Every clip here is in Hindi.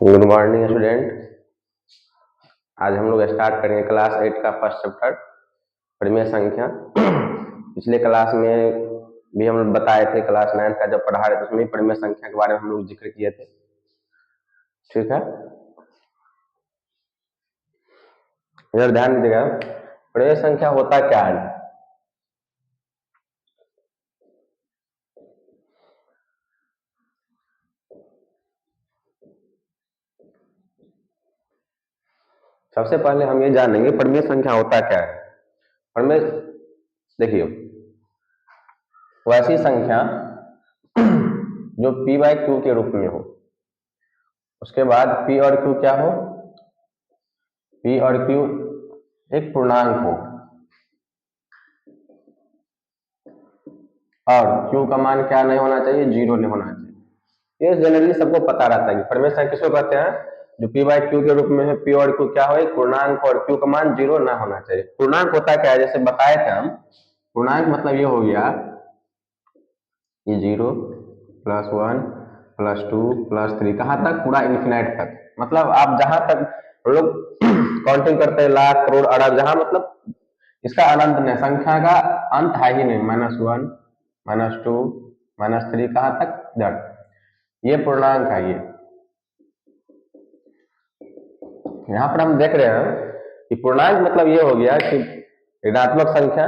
Good morning student. आज हम लोग स्टार्ट करेंगे क्लास 8 का फर्स्ट चैप्टर परिमेय संख्या। पिछले क्लास में भी हम लोग बताए थे, क्लास 9 का जब पढ़ा रहे थे उसमें परिमेय संख्या के बारे में हम लोग जिक्र किए थे। ठीक है, इधर ध्यान दीजिएगा। परिमेय संख्या होता क्या है? सबसे पहले हम ये जानेंगे परिमेय संख्या होता क्या है। परिमेय देखिए, वैसी संख्या जो p बाई क्यू के रूप में हो, उसके बाद p और q क्या हो? p और q एक पूर्णांक हो और q का मान क्या नहीं होना चाहिए? जीरो नहीं होना चाहिए। ये जनरली सबको पता रहता है कि परिमेय संख्या किसको कहते हैं? जो p बाई क्यू के रूप में है, p और q क्या हो? एक पूर्णांक और q का मान जीरो ना होना चाहिए। पूर्णांक होता क्या है? जैसे बताए थे हम, पूर्णांक मतलब ये हो गया ये 0 प्लस 1 प्लस 2 प्लस 3 कहाँ तक? पूरा इन्फिनाइट तक। मतलब आप जहां तक लोग काउंटिंग करते हैं, लाख करोड़ अरब, जहां मतलब इसका अनंत नहीं, संख्या का अंत है ही नहीं। -1 -2 -3 कहाँ तक? इधर। ये पूर्णांक है। ये यहाँ पर हम देख रहे हैं कि पूर्णांक मतलब ये हो गया कि ऋणात्मक संख्या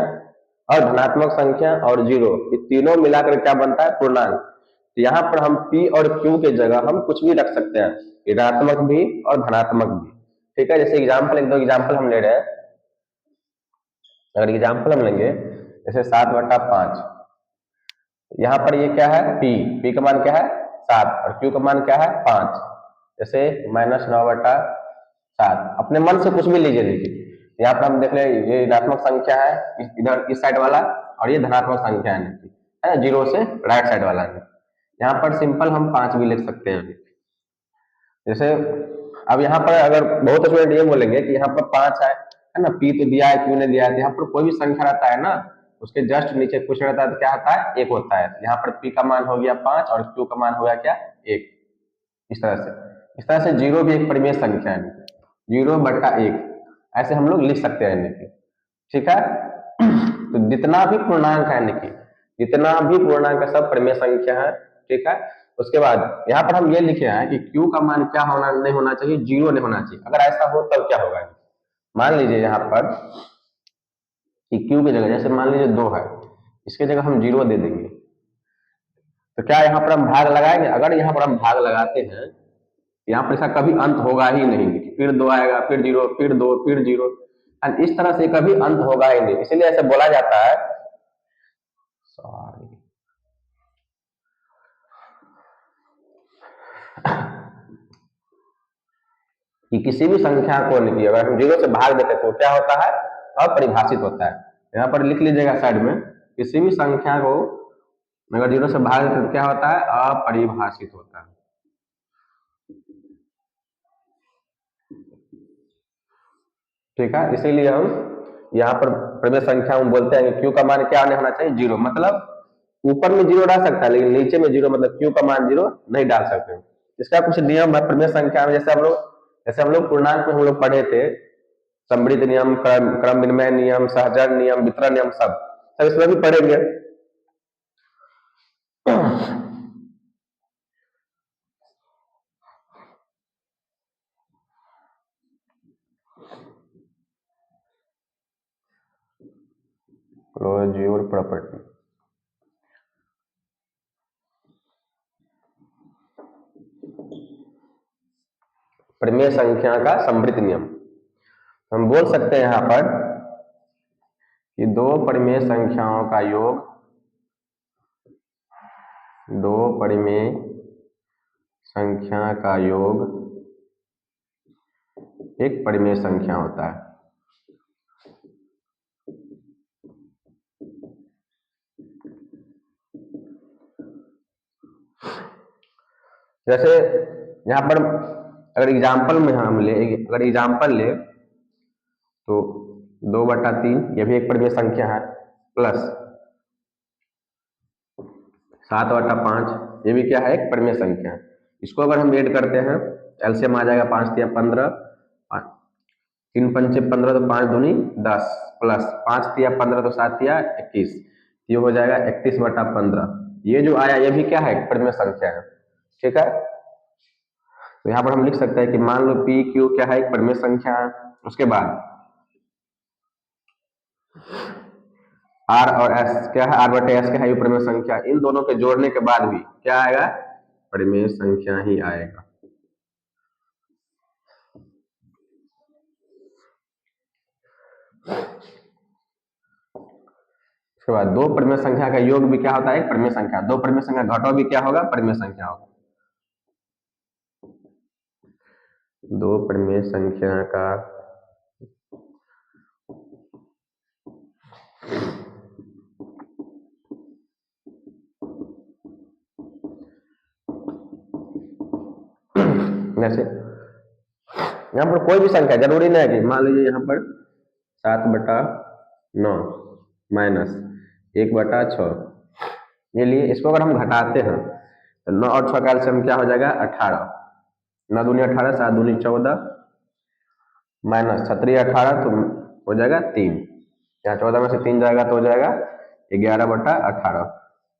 और धनात्मक संख्या और जीरो, ये तीनों मिलाकर क्या बनता है? पूर्णांक। तो यहाँ पर हम p और q के जगह हम कुछ भी रख सकते हैं, ऋणात्मक भी और धनात्मक भी। ठीक है, जैसे एग्जाम्पल, एक दो एग्जाम्पल हम ले रहे हैं। अगर एग्जाम्पल हम लेंगे जैसे 7/5, यहाँ पर ये क्या है? p का मान क्या है? 7 और q का मान क्या है? 5। जैसे -9/7, अपने मन से कुछ भी लीजिए। देखिए यहाँ पर हम देख रहे हैं ये ऋणात्मक संख्या है, इधर इस साइड वाला, और ये धनात्मक संख्या है जीरो से राइट साइड वाला है। यहाँ पर सिंपल हम 5 भी लिख सकते हैं। जैसे अब यहाँ पर अगर बहुत स्टूडेंट ये बोलेंगे कि यहाँ पर 5 है ना, p तो दिया है, q ने दिया है। यहाँ पर कोई भी संख्या रहता है ना, उसके जस्ट नीचे कुछ रहता है तो क्या होता है? 1 होता है। यहाँ पर p का मान हो गया 5 और q का मान हो गया क्या? 1। इस तरह से जीरो भी एक परिमेय संख्या है, 0/1 ऐसे हम लोग लिख सकते हैं। ठीक है, तो जितना भी पूर्णांक है, जितना भी पूर्णांक है सब परिमेय संख्या है। ठीक है, उसके बाद यहाँ पर हम ये लिखे हैं कि q का मान क्या होना नहीं होना चाहिए? जीरो नहीं होना चाहिए। अगर ऐसा हो तब क्या होगा? मान लीजिए यहाँ पर कि q की जगह, जैसे मान लीजिए 2 है, इसके जगह हम 0 दे देंगे, तो क्या यहाँ पर हम भाग लगाएंगे? अगर यहाँ पर हम भाग लगाते हैं, यहाँ पर इसका कभी अंत होगा ही नहीं। फिर 2 आएगा, फिर 0, फिर 2, फिर 0, एंड इस तरह से कभी अंत होगा ही नहीं। इसलिए ऐसे बोला जाता है, सॉरी, कि किसी भी संख्या को अगर हम 0 से भाग देते तो क्या होता है? अपरिभाषित होता है। यहाँ पर लिख लीजिएगा साइड में, किसी भी संख्या को अगर 0 से भाग देते तो क्या होता है? अपरिभाषित होता है। ठीक है, इसीलिए हम यहाँ पर परिमेय संख्या में बोलते हैं कि q का मान क्या नहीं होना चाहिए? 0। मतलब ऊपर में 0 डाल सकता है लेकिन नीचे में 0, मतलब q का मान 0 नहीं डाल सकते। इसका कुछ नियम है परिमेय संख्या में, जैसे हम लोग पूर्णांक में हम लोग पढ़े थे, समृद्ध नियम, क्रम विनिमय नियम, सहजन नियम, वितरण नियम, सब इसमें भी पढ़ेंगे। Close your property. परिमेय संख्या का समृद्ध नियम हम बोल सकते हैं यहाँ पर कि दो परिमेय संख्याओं का योग, दो परिमेय संख्या का योग एक परिमेय संख्या होता है। जैसे यहाँ पर अगर एग्जाम्पल में अगर एग्जाम्पल ले तो 2/3 यह भी एक परिमेय संख्या है, प्लस 7/5 ये भी क्या है? एक परिमेय संख्या है। इसको अगर हम ऐड करते हैं एलसीएम आ जाएगा 5 तिया 15, 3 पंचे 15 तो 5 दूनी 10 प्लस 5 तिया 15 तो 7 तिया 21, ये हो जाएगा 31/15। ये जो आया ये भी क्या है, परिमेय संख्या है। ठीक है, तो यहाँ पर हम लिख सकते हैं कि मान लो पी क्यू क्या है, एक परिमेय संख्या है। उसके बाद आर और एस क्या है, आर बटे एस क्या है, ये परिमेय संख्या। इन दोनों के जोड़ने के बाद भी क्या आएगा, परिमेय संख्या ही आएगा। उसके बाद दो परिमेय संख्या का योग भी क्या होता है, एक परिमेय संख्या। दो परिमेय संख्या घटाओ भी क्या होगा, परिमेय संख्या होगा। दो परिमेय संख्या का जैसे यहाँ पर कोई भी संख्या, जरूरी नहीं है कि मान लीजिए यहाँ पर 7/9 माइनस 1/6, ये लिए इसको अगर हम घटाते हैं तो 9 और 6 का एलसीएम क्या हो जाएगा, 18। 9 दूनी 18, 7 दूनी 14, माइनस 6 18 तो हो जाएगा 3। यहाँ 14 में से 3 जाएगा तो हो जाएगा 11/18।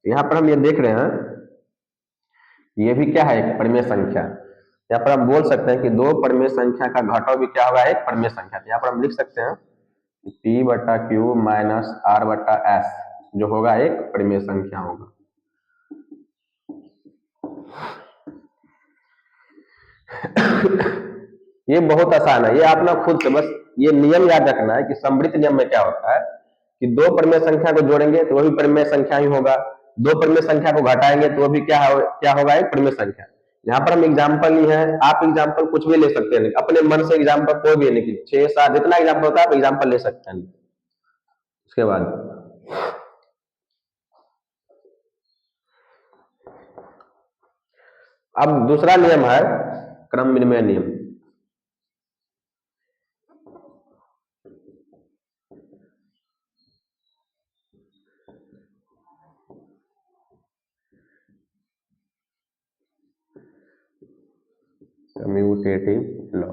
यहाँ पर हम ये देख रहे हैं, ये भी क्या है, एक परिमेय संख्या। यहाँ पर हम बोल सकते हैं कि दो परिमेय संख्या का घटाव भी क्या होगा, एक परिमेय संख्या। यहाँ पर हम लिख सकते हैं P/Q माइनस R/S जो होगा एक परिमेय संख्या होगा। ये बहुत आसान है, ये आप ना खुद से बस ये नियम याद रखना है कि समृद्ध नियम में क्या होता है कि दो परिमेय संख्या को जोड़ेंगे तो वो भी परिमेय संख्या ही होगा, दो परिमेय संख्या को घटाएंगे तो वो भी क्या होगा, एक परिमेय संख्या। यहाँ पर हम एग्जाम्पल ली है, आप एग्जाम्पल कुछ भी ले सकते हैं, अपने मन से एग्जाम्पल कोई भी नहीं, 6 7 जितना एग्जाम्पल होता है आप एग्जाम्पल ले सकते हैं। उसके बाद अब दूसरा नियम है क्रम विनिमय नियम। कम्यूटेटिव लॉ,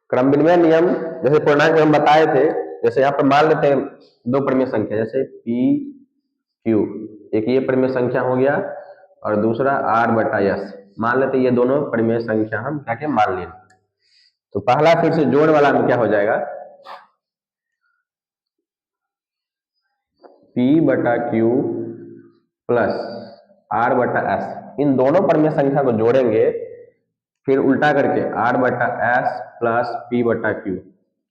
क्रम विनिमय नियम जैसे पूर्णांक में हम बताए थे। जैसे यहाँ पर मान लेते हैं दो परिमेय संख्या, जैसे पी क्यू, एक ये परिमेय संख्या हो गया और दूसरा R/S। मान लेते ये दोनों परिमेय संख्या हम क्या के मान लें, तो पहला फिर से जोड़ वाला में क्या हो जाएगा, P/Q प्लस R/S। इन दोनों परिमेय संख्या को जोड़ेंगे फिर उल्टा करके R/S प्लस P/Q,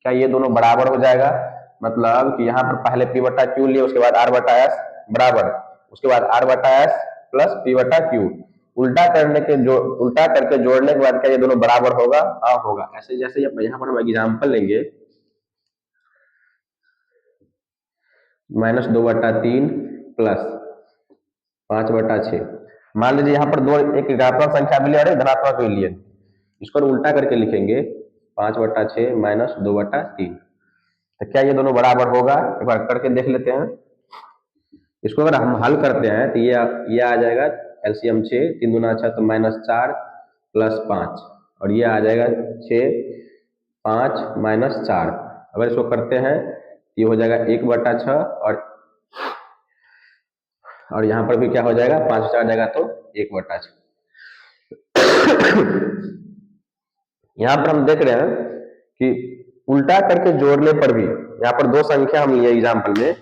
क्या ये दोनों बराबर हो जाएगा। मतलब कि यहाँ पर पहले P/Q लिए, उसके बाद R/S बराबर, उसके बाद R/S प्लस P/Q, उल्टा करके जोड़ने के बाद क्या ये दोनों बराबर होगा, हाँ होगा। ऐसे जैसे यहाँ पर हम एग्जाम्पल लेंगे, -2/3 प्लस 5/6। मान लीजिए यहाँ पर दो, एक ऋणात्मक संख्या भी लिए और एक धनात्मक भी लिए, इसको उल्टा करके लिखेंगे 5/6 माइनस 2/3। तो क्या ये दोनों बराबर होगा, एक बार करके देख लेते हैं। इसको अगर हम हल करते हैं तो ये आ जाएगा एलसीएम 6, 3 दूना 6 तो -4 प्लस 5, और ये आ जाएगा 6 5 -4। अगर इसको करते हैं ये हो जाएगा 1/6, और यहाँ पर भी क्या हो जाएगा, 5 4 जाएगा तो 1/6। यहाँ पर हम देख रहे हैं कि उल्टा करके जोड़ने पर भी, यहाँ पर दो संख्या हम लिए एग्जाम्पल में,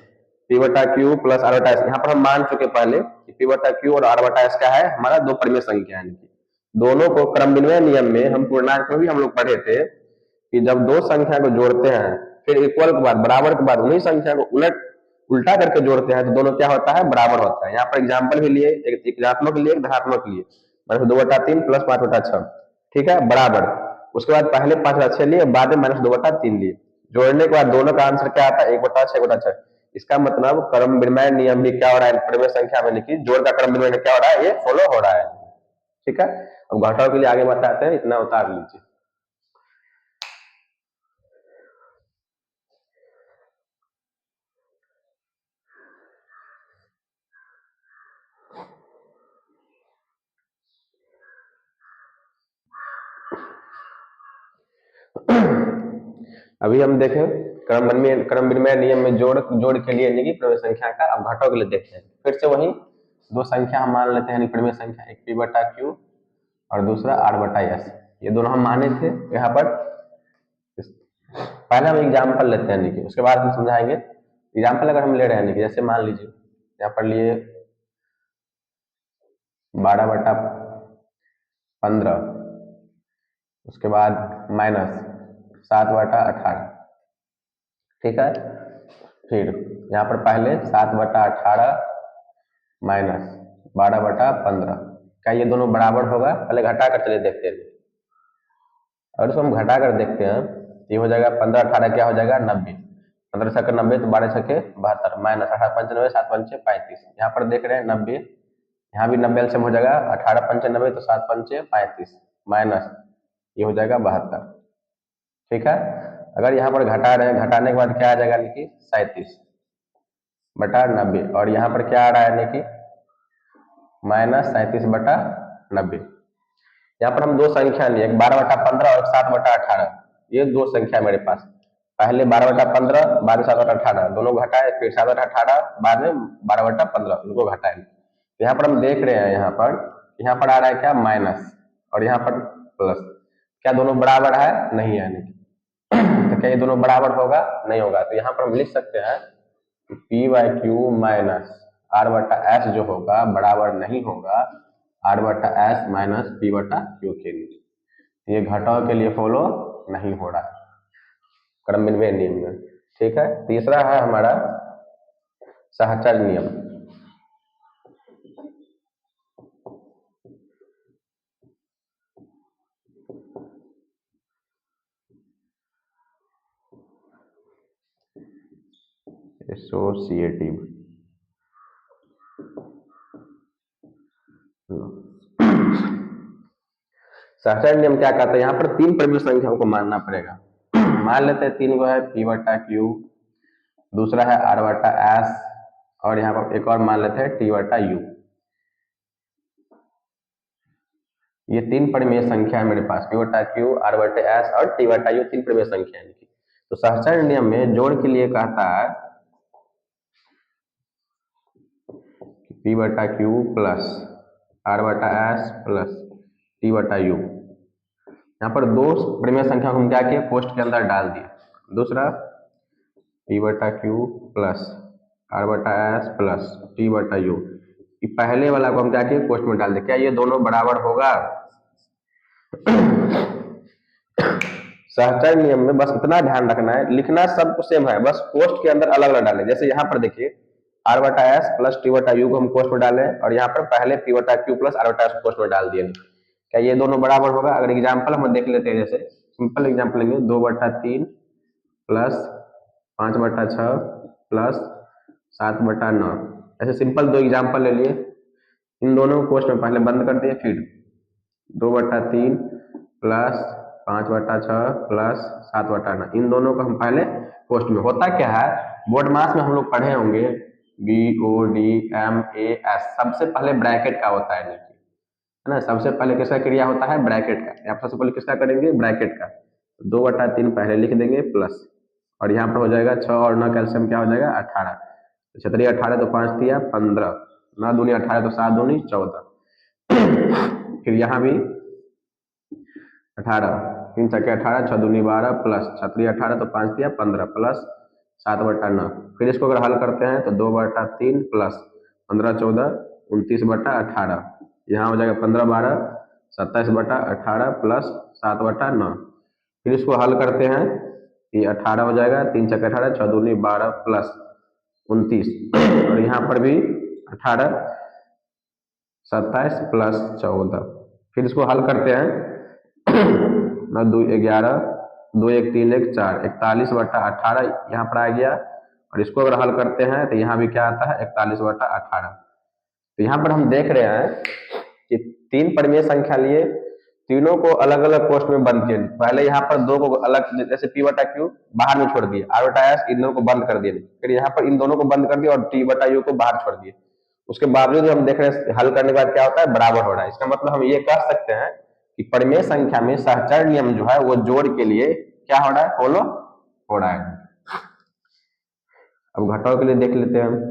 P/Q प्लस R/S। यहाँ पर हम मान चुके पहले कि P/Q और R/S क्या है, हमारा दो परिमेय संख्या है। दोनों को क्रम विनिमय नियम में हम पूर्णांक में भी हम लोग पढ़े थे कि जब दो संख्या को जोड़ते हैं फिर इक्वल के बाद, बराबर के बाद उन्हीं संख्या को उल्टा करके जोड़ते हैं तो दोनों क्या होता है, बराबर होता है। यहाँ पर एग्जाम्पल भी लिए, एक ऋणात्मक लिए, एक धनात्मक लिए, मतलब 2/3 प्लस 5/6, ठीक है, बराबर। उसके बाद पहले 5/6 लिए, बाद में -2/3 लिए, जोड़ने के बाद दोनों का आंसर क्या आता है, 1/6 1/6। इसका मतलब क्रम विनिमय नियम भी क्या हो रहा है, परिमेय संख्या में लिखी जोड़ का क्रम विनिमय क्या हो रहा है, ये फॉलो हो रहा है। ठीक है, अब घटाव के लिए आगे बताते हैं, इतना उतार लीजिए। अभी हम देखें क्रम विनिमय नियम में जोड़ के लिए यानी कि परिमेय संख्या का, अब घटों के लिए देखते हैं। फिर से वही दो संख्या हम मान लेते हैं परिमेय संख्या, एक पी बटा क्यू और दूसरा आर बटा एस। ये दोनों हम माने थे यहाँ पर। पहले हम एग्जाम्पल लेते हैं कि उसके बाद हम समझाएंगे। एग्जाम्पल अगर हम ले रहे हैं कि जैसे मान लीजिए यहाँ पर लिए 12/15, उसके बाद माइनस 7/18, ठीक है। फिर यहाँ पर पहले 7/18 माइनस 12/15, क्या ये दोनों बराबर होगा? पहले घटा कर चलिए देखते हैं। अगर इसको हम घटा कर देखते हैं ये हो जाएगा 15/18 क्या हो जाएगा 90, 15 × 90 तो 12×6 = 72, माइनस 18×5 = 7×5 = 35। यहाँ पर देख रहे हैं 90, यहाँ भी 90 एलसीएम हो जाएगा, 18×5 = 90 तो 7×5 = 35, माइनस ये हो जाएगा 72, ठीक है। अगर यहाँ पर घटा रहे हैं, घटाने के बाद क्या आ जाएगा यानी कि 37/90, और यहाँ पर क्या आ रहा है यानी कि माइनस 37/90। यहाँ पर हम दो संख्या लिए, एक 12/15 और एक 7/18। ये दो संख्या मेरे पास, पहले 12/15 बाद में 7/18, दोनों घटाए, फिर 7/18 बाद में 12/15, उनको घटाए। यहाँ पर हम देख रहे हैं यहाँ पर आ रहा है क्या माइनस और यहाँ पर प्लस, क्या दोनों बराबर है? नहीं है। तो क्या ये दोनों बराबर होगा? नहीं होगा। तो यहाँ पर हम लिख सकते हैं कि P/Q माइनस R/S जो होगा बराबर नहीं होगा R/S माइनस P/Q के लिए। ये घटाव के लिए फॉलो नहीं हो रहा है क्रम विनिमय नियम में, ठीक है। तीसरा है हमारा सहचर नियम। एसोसिएटिव सहचर नियम क्या कहता है? यहाँ पर तीन परिमेय संख्याओं को मानना पड़ेगा। मान लेते हैं तीन को है P/Q, दूसरा है R/S और यहाँ पर एक और मान लेते हैं T/U। ये तीन परिमेय संख्या है मेरे पास, P/Q, R/S और T/U, तीन परिमेय संख्या है। तो सहचर नियम में जोड़ के लिए कहता है P/Q plus R/S plus T/U। यहाँ पर दो परिमेय संख्या को हम क्या किए? पोस्ट के अंदर डाल दिए। दूसरा P/Q plus R/S plus T/U, पहले वाला को हम क्या किए? पोस्ट में डाल दिए। क्या ये दोनों बराबर होगा? सहचर नियम में बस इतना ध्यान रखना है, लिखना सब कुछ सेम है, बस पोस्ट के अंदर अलग अलग डालें। जैसे यहाँ पर देखिए R/S प्लस T/U को हम पोस्ट में डालें और यहाँ पर पहले P/Q प्लस R/S पोस्ट में डाल दिए। क्या ये दोनों बराबर होगा? अगर एग्जाम्पल हम देख लेते हैं, जैसे सिंपल एग्जाम्पल लेंगे 2/3 प्लस 5/6 प्लस 7/9, ऐसे सिंपल दो एग्जाम्पल ले लिए। इन दोनों को पोस्ट में पहले बंद कर दिए, फिर 2/3 प्लस 5/6 प्लस 7/9, इन दोनों को हम पहले पोस्ट में। होता क्या है, बोर्ड मास में हम लोग पढ़े होंगे BODMAS, सबसे पहले ब्रैकेट का होता है ना। सबसे पहले किसका क्रिया होता है? ब्रैकेट का। यहाँ सबसे पहले किसका करेंगे? ब्रैकेट का। 2/3 पहले लिख देंगे प्लस, और यहाँ पर हो जाएगा 6 और 9 कैल्शियम क्या हो जाएगा? 18। तो 6 18 तो 5 दिया 15, 9 दूनी 18 तो 7 दूनी 14। फिर यहाँ भी 18, 3 छक्के 18, 6 दूनी 12 प्लस 6 18 तो 5 दिया 15 प्लस 7/9। फिर इसको अगर हल करते हैं तो 2/3 प्लस 15 14 29/18, यहाँ हो जाएगा 15 12 27/18 प्लस 7/9। फिर इसको हल करते हैं, ये 18 हो जाएगा, 3 छक्के 18, 6 दूनी 12 प्लस 29, और यहाँ पर भी 18 27 प्लस 14। फिर इसको हल करते हैं 9 2 11 2 1 3 1 4, 41/18 यहाँ पर आ गया, और इसको अगर हल करते हैं तो यहाँ भी क्या आता है? 41/18। तो यहाँ पर हम देख रहे हैं कि तीन परिमेय संख्या लिए, तीनों को अलग अलग पोस्ट में बंद किए। पहले यहाँ पर दो को अलग, जैसे P/Q बाहर में छोड़ दिए, R/S इन दोनों को बंद कर दिए, फिर यहाँ पर इन दोनों को बंद कर दिया और T/U को बाहर छोड़ दिए। उसके बावजूद हम देख रहे हैं हल करने के बाद क्या होता है? बराबर हो रहा है। इसका मतलब हम ये कह सकते हैं कि परिमेय संख्या में सहचर नियम जो है वो जोड़ के लिए क्या हो रहा है, फॉलो हो रहा है। अब घटाव के लिए देख लेते हैं हम।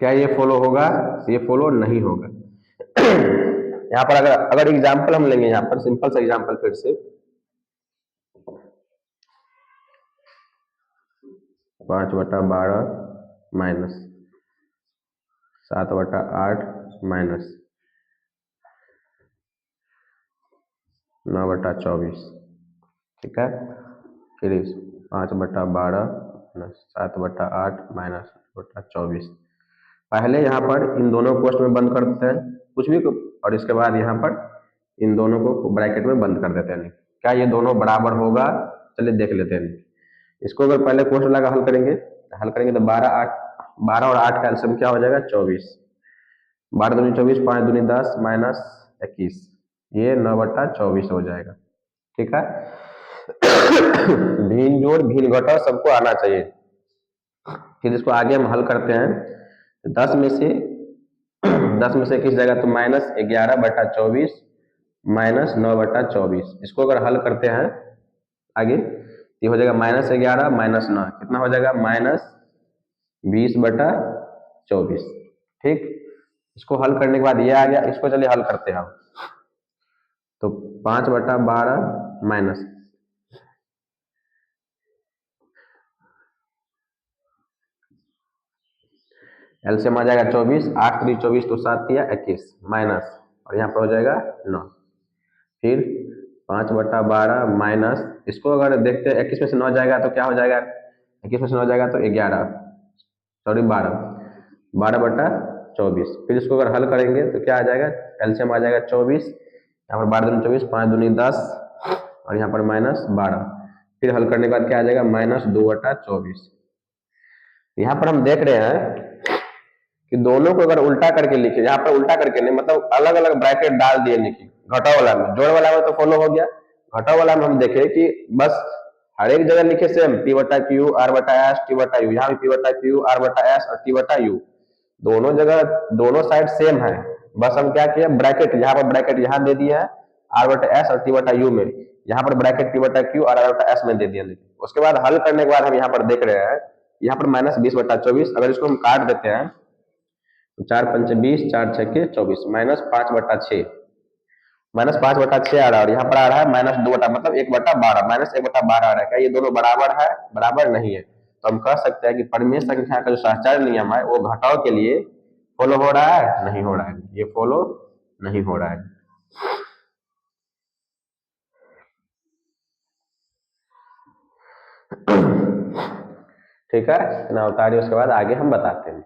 क्या ये फॉलो होगा? ये फॉलो नहीं होगा। यहाँ पर अगर अगर एग्जाम्पल हम लेंगे, यहाँ पर सिंपल सा एग्जाम्पल फिर से, 5/12 माइनस 7/8 माइनस 9/24, ठीक है। फिर 5/12 माइनस 7/8 माइनस 9/24। पहले यहाँ पर इन दोनों कोष्ठ में बंद कर देते हैं कुछ भी को, और इसके बाद यहाँ पर इन दोनों को ब्रैकेट में बंद कर देते हैं। क्या ये दोनों बराबर होगा? चलिए देख लेते हैं। इसको अगर पहले कोष्ठ लगा हल करेंगे तो 12 और 8 का एलसीएम क्या हो जाएगा? 24। 12 दूनी 24, 5 दूनी 10 माइनस 21, ये 9/24 हो जाएगा, ठीक है। भिन्न जोड़ भिन्न घटाव सबको आना चाहिए। फिर इसको आगे हम हल करते हैं। 10 में से 21 जाएगा तो -11/24 माइनस 9/24। इसको अगर हल करते हैं आगे, ये हो जाएगा -11 माइनस 9, कितना हो जाएगा? -20/24, ठीक। इसको हल करने के बाद ये आ गया। इसको चलिए हल करते हैं हम। तो 5/12 माइनस एलसीएम आ जाएगा 24, 8 3 24 तो 7 या 21 माइनस, और यहाँ पर हो जाएगा 9। फिर 5/12 माइनस, इसको अगर देखते हैं 21 में से 9 जाएगा तो क्या हो जाएगा? 21 में से 9 जाएगा तो 11, सॉरी 12/24। फिर इसको अगर हल करेंगे तो क्या आ जाएगा? एलसीएम आ जाएगा 24, यहाँ पर 12 दूनी 24, 5 दूनी 10, और यहाँ पर -12। फिर हल करने के बाद क्या आ जाएगा? -2/24। यहाँ पर हम देख रहे हैं कि दोनों को अगर उल्टा करके लिखे, यहाँ पर उल्टा करके नहीं, मतलब अलग अलग ब्रैकेट डाल दिए लिखी। घटाव वाला में, जोड़ वाला में तो फॉलो हो गया। घटाव वाला में हम देखे कि बस हर एक जगह लिखे सेम, P/Q R/S T/U, यहाँ भी P/Q R/S और T/U, दोनों जगह दोनों साइड सेम है। बस हम क्या किया, ब्रैकेट यहाँ पर ब्रैकेट यहाँ दे दिया है R/S और T/U में, यहाँ पर ब्रैकेट P/Q और R/S में दे दिया। उसके बाद हल करने के बाद हम यहाँ पर देख रहे हैं, यहाँ पर -20/24, अगर इसको हम काट देते हैं तो 4 पंचे 20, 4 छके 24, -5/6, -5/6 आ रहा है, और यहाँ पर आ रहा है -2 मतलब 1/12, -1/12 आ रहा है। क्या ये दोनों बराबर है? बराबर नहीं है। तो हम कह सकते हैं कि परिमेय संख्या का जो सहचार नियम है वो घटाव के लिए फॉलो हो रहा है? नहीं हो रहा है, ये फॉलो नहीं हो रहा है। ठीक है, इतना उतारिए, उसके बाद आगे हम बताते हैं।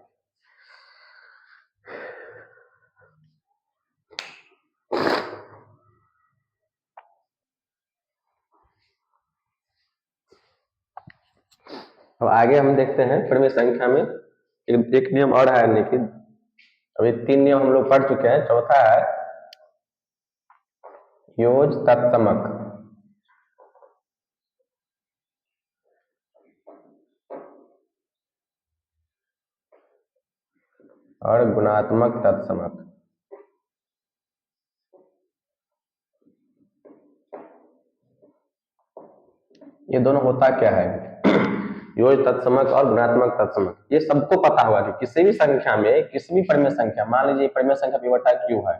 अब आगे हम देखते हैं परिमेय संख्या में एक नियम और है, लेकिन अभी 3 नियम हम लोग पढ़ चुके हैं। चौथा है योज तत्समक। और गुणात्मक तत्समक। ये दोनों होता क्या है? योज तत्समक और गुणात्मक तत्समक, ये सबको पता होगा कि किसी भी संख्या में, किसी भी परिमेय संख्या, मान लीजिए परिमेय संख्या P/Q है,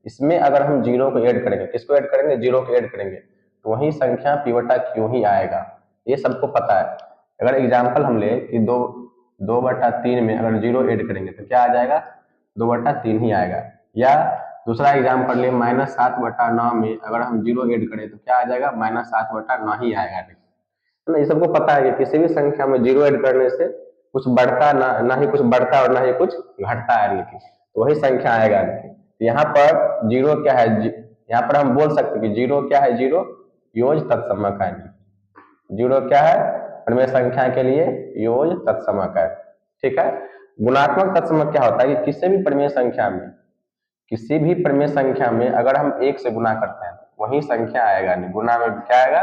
इसमें अगर हम जीरो को ऐड करेंगे, किसको ऐड करेंगे? जीरो को ऐड करेंगे, तो वही संख्या P/Q ही आएगा। ये सबको पता है। अगर एग्जाम्पल हम ले कि 2/3 में अगर जीरो ऐड करेंगे तो क्या आ जाएगा? 2/3 ही आएगा। या दूसरा एग्जाम्पल ले, -7/9 में अगर हम जीरो ऐड करें तो क्या आ जाएगा? -7/9 ही आएगा। ना, ये सबको पता है कि किसी भी संख्या में जीरो ऐड करने से कुछ बढ़ता ना ही कुछ बढ़ता और ना ही कुछ घटता है, लेकिन तो वही संख्या आएगा। यहाँ पर जीरो क्या है? यहाँ पर हम बोल सकते हैं कि जीरो क्या है? जीरो योज तत्समक है। जीरो क्या है? परिमेय संख्या के लिए योज तत्समक है, ठीक है। गुणात्मक तत्समक क्या होता है कि किसी भी परिमेय संख्या में अगर हम एक से गुना करते हैं वही संख्या आएगा, नहीं गुना में क्या आएगा,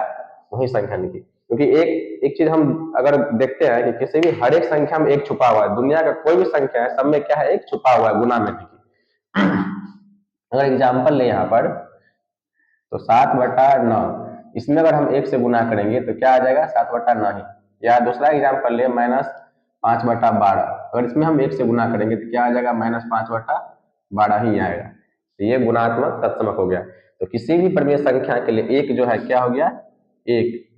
वही संख्या निकली। क्योंकि एक एक चीज हम अगर देखते हैं कि किसी भी हर एक संख्या में एक छुपा हुआ है, दुनिया का कोई भी संख्या है सब में क्या है, एक छुपा हुआ है गुना में नहीं। अगर एग्जाम्पल ले यहाँ पर तो 7/9, इसमें अगर हम एक से गुना करेंगे तो क्या आ जाएगा, 7/9 ही। या दूसरा एग्जाम्पल ले -5/12, अगर इसमें हम एक से गुना करेंगे तो क्या आ जाएगा, -5/12 ही आएगा। तो ये गुणात्मक तत्समक हो गया। तो किसी भी परिमेय संख्या के लिए एक जो है क्या हो गया, एक,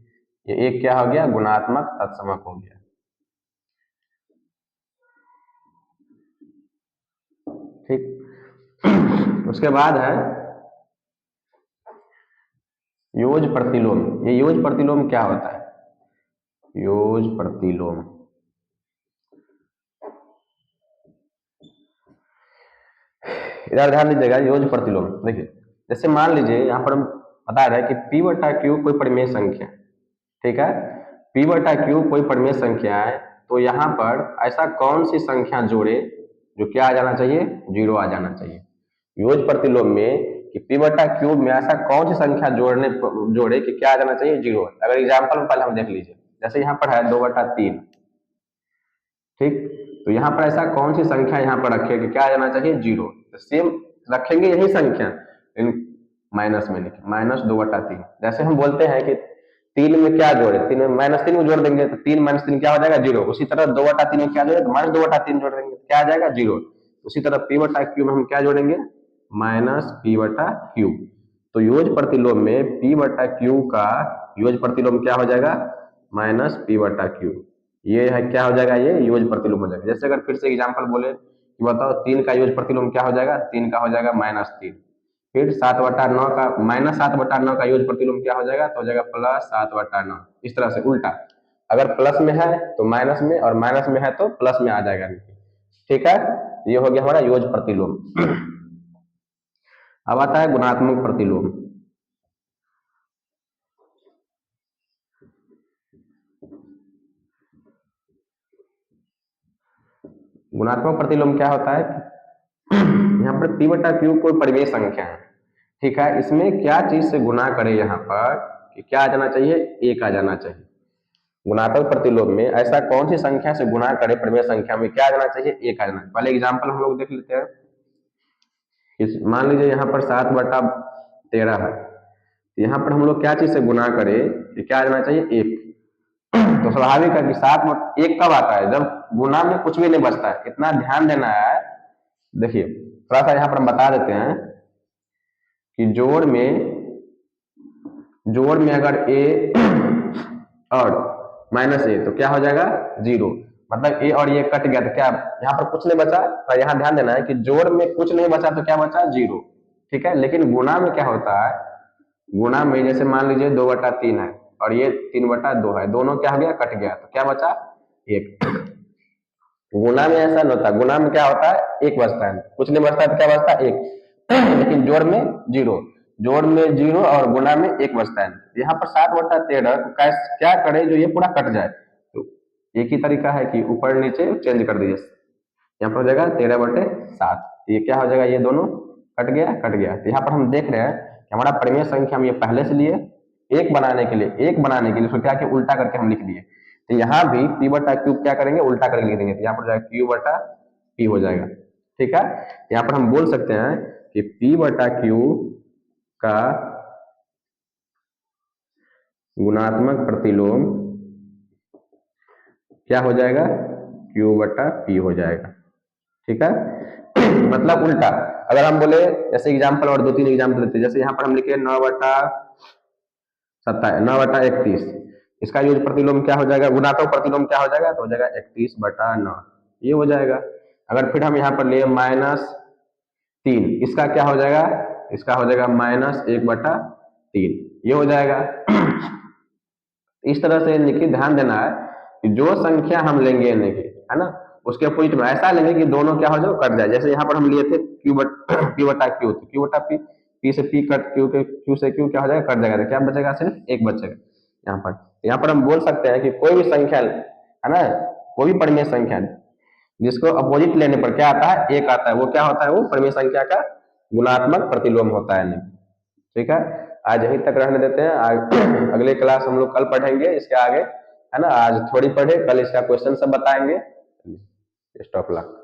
ये एक क्या हो गया, गुणात्मक तत्समक हो गया। ठीक। उसके बाद है योज प्रतिलोम। ये योज प्रतिलोम क्या होता है, योज प्रतिलोम इधर ध्यान दीजिएगा। योज प्रतिलोम देखिए, जैसे मान लीजिए यहाँ पर हम बता रहे हैं कि P/Q कोई परिमेय संख्या, ठीक है, P/Q कोई परिमेय संख्या है, तो यहाँ पर ऐसा कौन सी संख्या जोड़े जो क्या आ जाना चाहिए, 0 आ जाना चाहिए। योज प्रतिलोम में कि P/Q में ऐसा कौन सी संख्या जोड़े कि क्या आ जाना चाहिए, 0। अगर एग्जाम्पल में पहले हम देख लीजिए, जैसे यहाँ पर है 2/3, ठीक, तो यहाँ पर ऐसा कौन सी संख्या यहाँ पर रखे कि क्या आ जाना चाहिए, 0। तो सेम रखेंगे यही संख्या इन माइनस में लिखे, -2/3। जैसे हम बोलते हैं कि 3 में क्या जोड़े, 3 में -3 में जोड़ देंगे तो 3 - 3 क्या हो जाएगा, 0। उसी तरह 2/3 में क्या जोड़े, तो -2/3 जोड़ देंगे तो क्या आ जाएगा, 0। उसी तरह P/Q में हम क्या जोड़ेंगे, -P/Q। तो योज प्रतिलोम में P/Q का योज प्रतिलोम क्या हो जाएगा, -P/Q। ये है क्या हो जाएगा, ये योज प्रतिलोम हो जाएगा। जैसे अगर फिर से एग्जांपल बोले कि बताओ 3 का योज प्रतिलोम क्या हो जाएगा, 3 का हो जाएगा -3। फिर 7/9 का -7/9 का योज प्रतिलोम क्या हो जाएगा, तो हो जाएगा +7/9। इस तरह से उल्टा, अगर प्लस में है तो माइनस में, और माइनस में है तो प्लस में आ जाएगा, ठीक है। ये हो गया हमारा योज प्रतिलोम। अब आता है गुणात्मक प्रतिलोम। गुणात्मक प्रतिलोम क्या होता है, यहाँ पर P/Q कोई परिमेय संख्या है, ठीक है, इसमें क्या चीज से गुना करे यहाँ पर कि क्या आ जाना चाहिए, 1 आ जाना चाहिए। गुणात्मक प्रतिलोम में ऐसा कौन सी संख्या से गुना करे परिमेय संख्या में क्या आ जाना चाहिए, 1 आ जाना चाहिए। पहले एग्जाम्पल हम लोग देख लेते हैं। मान लीजिए यहाँ पर 7/13 है, यहाँ पर हम लोग क्या चीज से गुना करे कि क्या आ जाना चाहिए, 1। तो स्वाभाविक है कि 1 कब आता है, जब गुना में कुछ भी नहीं बचता है। इतना ध्यान देना है। देखिए थोड़ा सा यहाँ पर हम बता देते हैं कि जोड़ में अगर a और -a तो क्या हो जाएगा, 0। मतलब a और ये कट गया तो क्या यहाँ पर कुछ नहीं बचा। तो यहाँ ध्यान देना है कि जोड़ में कुछ नहीं बचा तो क्या बचा, 0, ठीक है। लेकिन गुना में क्या होता है, गुना में जैसे मान लीजिए 2/3 है और ये 3/2 है, दोनों क्या हो गया, कट गया, तो क्या बचा, 1। गुना में ऐसा नहीं होता, गुना में क्या होता है, 1 बचता है, कुछ नहीं बचता है तो क्या बचता है, 1। लेकिन जोड़ में 0, जोड़ में 0 और गुना में 1 बचता है। यहाँ पर 7/13 क्या करे जो ये पूरा कट जाए, तो एक ही तरीका है कि ऊपर नीचे चेंज कर दीजिए। यहाँ पर हो जाएगा 13/7, ये क्या हो जाएगा, ये दोनों कट गया, कट गया। तो यहाँ पर हम देख रहे हैं कि हमारा परिमेय संख्या हम ये पहले से लिए, एक बनाने के लिए उसको क्या कि उल्टा करके हम लिख दिए। तो यहाँ भी P/Q क्या करेंगे, उल्टा करके लिख देंगे, तो यहाँ पर जाएगा Q/P हो जाएगा, ठीक है। यहाँ पर हम बोल सकते हैं कि P/Q का गुणात्मक प्रतिलोम क्या हो जाएगा, Q/P हो जाएगा, ठीक है। मतलब उल्टा, अगर हम बोले जैसे एग्जाम्पल और 2-3 एग्जाम्पल देते, जैसे यहाँ पर हम लिखे 9/31, इसका यूज प्रतिलोम क्या हो जाएगा, गुणात्मक प्रतिलोम क्या हो जाएगा, तो हो जाएगा 31/9, ये हो जाएगा। अगर फिर हम यहाँ पर लिए -3, इसका क्या हो जाएगा, इसका हो जाएगा -1/3, ये हो जाएगा। इस तरह से लिखिए, ध्यान देना है कि जो संख्या हम लेंगे नहीं, है ना, उसके अपोजिट में ऐसा लेंगे कि दोनों क्या हो जाए, कट जाए। जैसे यहाँ पर हम लिए थे P/Q, तो Q/P, P से P कट, Q से Q क्या हो जाएगा, कट जाएगा, तो क्या बचेगा, सिर्फ 1 बचेगा। यहाँ पर हम बोल सकते हैं कि कोई भी संख्या है ना, कोई भी परिमेय संख्या जिसको अपोजिट लेने पर क्या आता है, एक आता है, वो क्या होता है, वो परिमेय संख्या का गुणात्मक प्रतिलोम होता है। नहीं, ठीक है, आज यहीं तक रहने देते हैं। आज अगले क्लास हम लोग कल पढ़ेंगे इसके आगे, है ना। आज थोड़ी पढ़े, कल इसका क्वेश्चन सब बताएंगे। Stop lock.